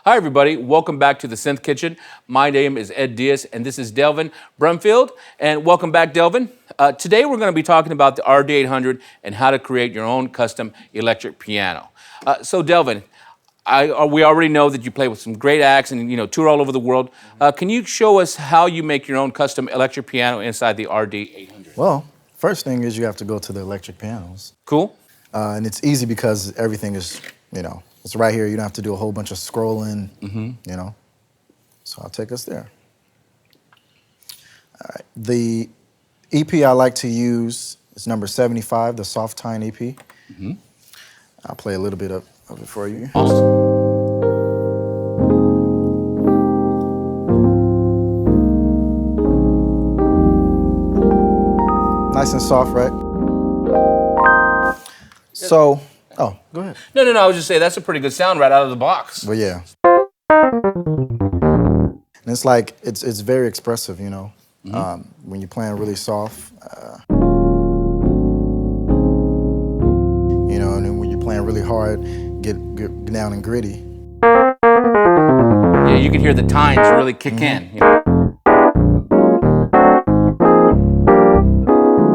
Hi, everybody. Welcome back to the Synth Kitchen. My name is Ed Diaz, and this is Delvyn Brumfield. And welcome back, Delvyn. Today, we're going to be talking about the RD-800 and how to create your own custom electric piano. So, Delvyn, we already know that you play with some great acts and tour all over the world. Can you show us how you make your own custom electric piano inside the RD-800? Well, first thing is you have to go to the electric pianos. Cool. And it's easy because everything is, it's right here. You don't have to do a whole bunch of scrolling, So I'll take us there. All right. The EP I like to use is number 75, the Soft Tine EP. I'll play a little bit of it for you. Awesome. Nice and soft, right? So, oh, go ahead. No, I was just saying that's a pretty good sound right out of the box. Well, yeah. And it's like, it's very expressive, when you're playing really soft. And then when you're playing really hard, get down and gritty. Yeah, you can hear the tines really kick in.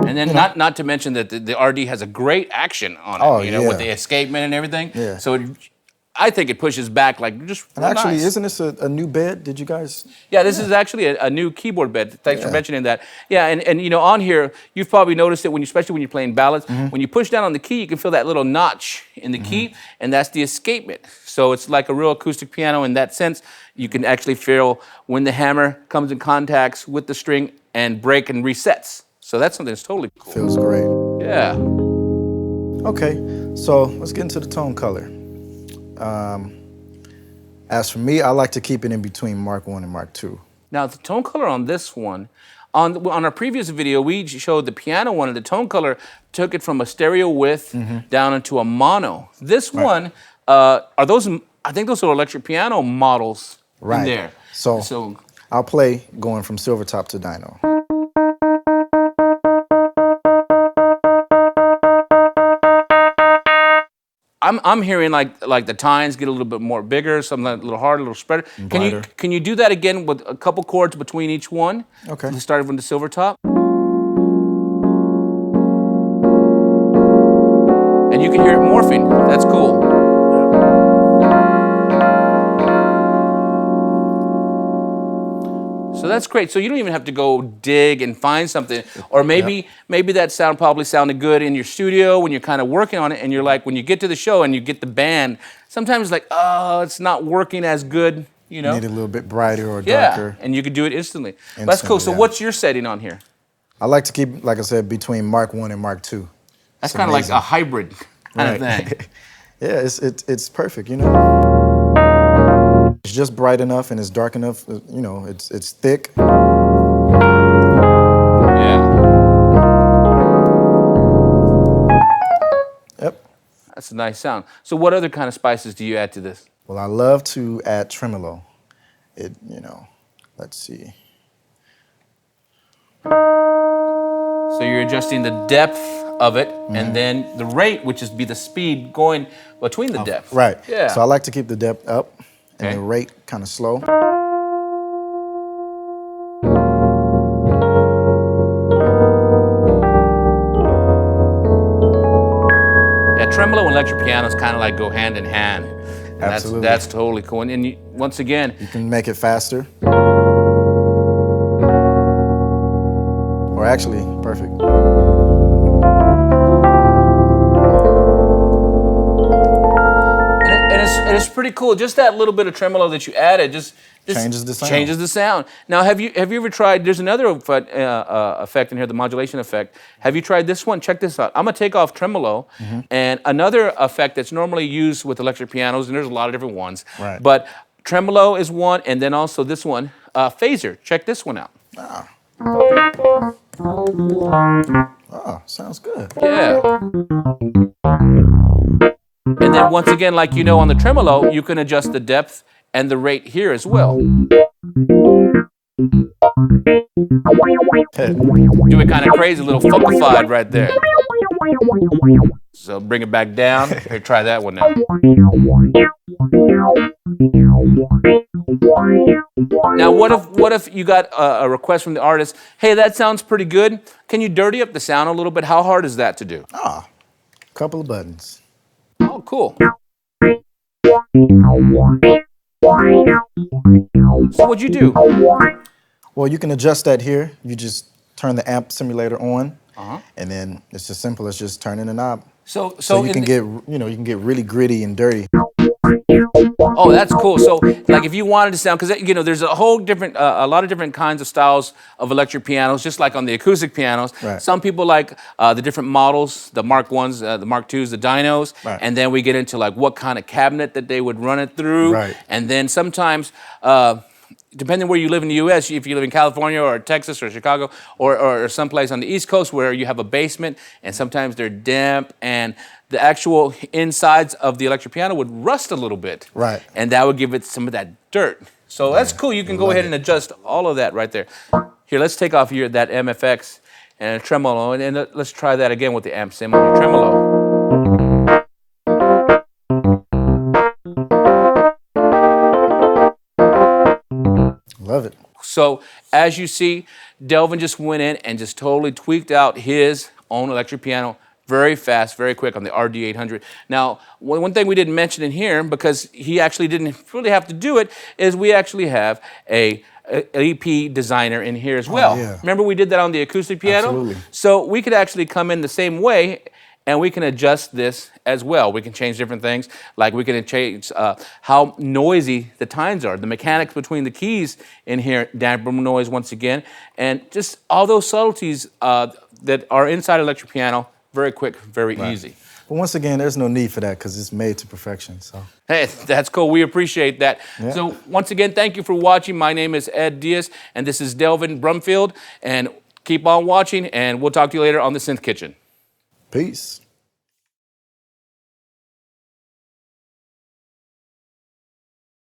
And then not to mention that the RD has a great action on it, with the escapement and everything. Yeah. So I think it pushes back like just And actually, nice. Isn't this a new bed? Did you guys? Yeah, this is actually a new keyboard bed. Thanks for mentioning that. Yeah, and on here, you've probably noticed it especially when you're playing ballads. When you push down on the key, you can feel that little notch in the key, and that's the escapement. So it's like a real acoustic piano in that sense. You can actually feel when the hammer comes in contact with the string and break and resets. So that's something that's totally cool. Feels great. Yeah. Okay, so let's get into the tone color. As for me, I like to keep it in between Mark 1 and Mark 2. Now, the tone color on this one, on our previous video, we showed the piano one, and the tone color took it from a stereo width down into a mono. This one, I think those are electric piano models in there. So I'll play going from Silvertop to Dino. I'm hearing like the tines get a little bit more bigger, something a little harder, a little spreader. Brighter. Can you do that again with a couple chords between each one? Okay. Starting from the silver top. And you can hear it morphing. That's cool. So that's great. So you don't even have to go dig and find something. Or maybe that sound probably sounded good in your studio when you're kind of working on it, and you're like, when you get to the show and you get the band, sometimes it's like, oh, it's not working as good, Need it a little bit brighter or darker. Yeah, and you could do it instantly. That's cool. So what's your setting on here? I like to keep, like I said, between Mark 1 and Mark 2. That's kind of like a hybrid kind of thing. Yeah, it's perfect, It's just bright enough and it's dark enough, it's thick. Yeah. Yep. That's a nice sound. So what other kind of spices do you add to this? Well, I love to add tremolo. Let's see. So you're adjusting the depth of it, and then the rate, which is the speed going between the depth. Right. Yeah. So I like to keep the depth up and the rate kind of slow. Yeah, tremolo and electric pianos kind of like go hand in hand. And Absolutely. That's totally cool. And once again, you can make it faster. Or actually, perfect. And it's pretty cool. Just that little bit of tremolo that you added just changes the sound. Changes the sound. Now, have you ever tried? There's another effect in here, the modulation effect. Have you tried this one? Check this out. I'm gonna take off tremolo, and another effect that's normally used with electric pianos, and there's a lot of different ones. Right. But tremolo is one, and then also this one, phaser. Check this one out. Oh, sounds good. Yeah. And then once again, like on the tremolo, you can adjust the depth and the rate here as well. Do it kind of crazy, a little funkified right there. So bring it back down. Here, try that one now. Now, what if you got a request from the artist? Hey, that sounds pretty good. Can you dirty up the sound a little bit? How hard is that to do? Ah, couple of buttons. Oh, cool. So what'd you do? Well, you can adjust that here. You just turn the amp simulator on, and then it's as simple as just turning the knob. So you can get, you can get really gritty and dirty. Oh, that's cool. So, like, if you wanted to sound, because there's a whole different, a lot of different kinds of styles of electric pianos, just like on the acoustic pianos. Right. Some people like the different models, the Mark Ones, the Mark Twos, the dynos, Right. and then we get into like what kind of cabinet that they would run it through. Right. And then sometimes. Depending where you live in the U.S., if you live in California or Texas or Chicago or someplace on the East Coast where you have a basement and sometimes they're damp and the actual insides of the electric piano would rust a little bit. Right. And that would give it some of that dirt. So that's cool. You can go ahead and adjust all of that right there. Here, let's take off that MFX and a tremolo, and let's try that again with the amp sim on your tremolo. Love it. So as you see, Delvyn just went in and just totally tweaked out his own electric piano very fast, very quick on the RD-800. Now, one thing we didn't mention in here, because he actually didn't really have to do it, is we actually have a EP designer in here as well. Oh, yeah. Remember we did that on the acoustic piano? Absolutely. So we could actually come in the same way and we can adjust this as well. We can change different things, like we can change how noisy the tines are, the mechanics between the keys in here, damper noise once again, and just all those subtleties that are inside electric piano, very quick, very easy. But once again, there's no need for that because it's made to perfection. So. Hey, that's cool. We appreciate that. Yeah. So once again, thank you for watching. My name is Ed Diaz, and this is Delvyn Brumfield. And keep on watching, and we'll talk to you later on the Synth Kitchen. Peace.